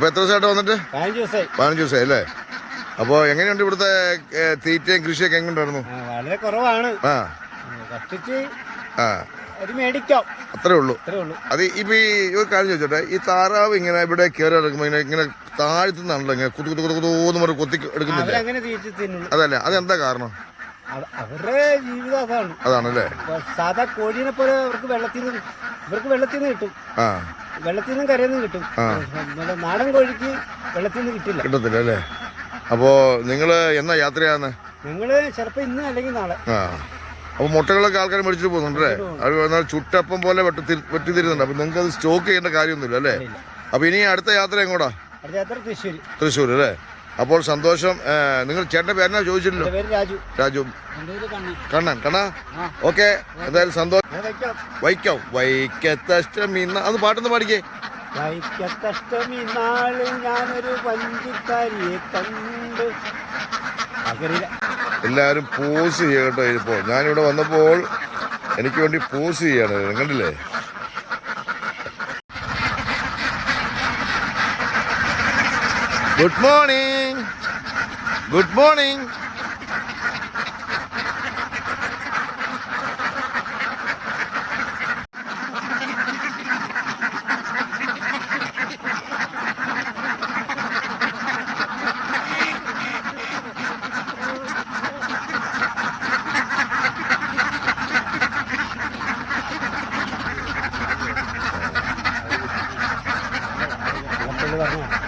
അപ്പോൾ എത്ര ദിവസമായിട്ട് വന്നിട്ട്? 15 ദിവസമായി അല്ലേ? അപ്പോൾ എങ്ങനെയുണ്ട് ഇവിടുത്തെ തീറ്റയും കൃഷിയൊക്കെ എങ്ങനെയുണ്ടായിരുന്നു? വളരെ കുറവാണ്. കഷ്ടിച്ച് മേടിക്കാം, അത്രേ ഉള്ളൂ. അത് ഇപ്പൊ ഈ ഒരു കാര്യം ചോദിച്ചോട്ടെ, ഈ താറാവ് ഇങ്ങനെ ഇവിടെ കയറി ഇറക്കുമ്പോ ഇങ്ങനെ താഴ്ത്തുന്നാണല്ലോ ഇങ്ങനെ കുത്തുന്ന് പറഞ്ഞ് കൊത്തി എടുക്കുന്നില്ല? അതല്ലേ, അതെന്താ കാരണം? അവരുടെ ജീവിതം അതാണല്ലേ. സാധാ കോഴീനെ പോലെ ഇവർക്ക് വെള്ളത്തിൽ നിന്ന് കിട്ടും, വെള്ളത്തിൽ നിന്നും കരയിൽ നിന്ന് കിട്ടും. നാടൻ കോഴിക്ക് വെള്ളത്തിൽ നിന്ന് കിട്ടത്തില്ല അല്ലേ? അപ്പോ നിങ്ങള് എന്നാ യാത്രയാന്ന്? ഞങ്ങള് ചിലപ്പോ ഇന്ന് അല്ലെങ്കിൽ നാളെ. അപ്പൊ മുട്ടകളൊക്കെ ആൾക്കാർ മേടിച്ചിട്ട് പോകുന്നുണ്ടല്ലേ? അത് ചുട്ടപ്പം പോലെ വെട്ടി തരുന്നുണ്ട്. അപ്പൊ നിങ്ങൾക്ക് അത് സ്റ്റോക്ക് ചെയ്യേണ്ട കാര്യമൊന്നുമില്ല അല്ലേ? അപ്പൊ ഇനി അടുത്ത യാത്ര എങ്ങോട്ടാ? തൃശ്ശൂർ അല്ലേ? അപ്പോൾ സന്തോഷം. നിങ്ങൾ ചേട്ടന്റെ പേരെന്നാ ചോദിച്ചില്ലല്ലോ? രാജു. കണ്ണാ. ഓക്കെ, എന്തായാലും സന്തോഷം. വൈക്കത്തഷ്ടമി അത് പാട്ടൊന്ന് പാടിക്കേ. വൈക്കത്തഷ്ടമി നാളിൽ ഞാനൊരു വഞ്ചിക്കാരിയെ കണ്ട്. എല്ലാവരും പോസ് ചെയ്യട്ടോ. ഇപ്പോൾ ഞാനിവിടെ വന്നപ്പോൾ എനിക്ക് വേണ്ടി പോസ് ചെയ്യാണ്, കണ്ടില്ലേ? Good morning. പറഞ്ഞു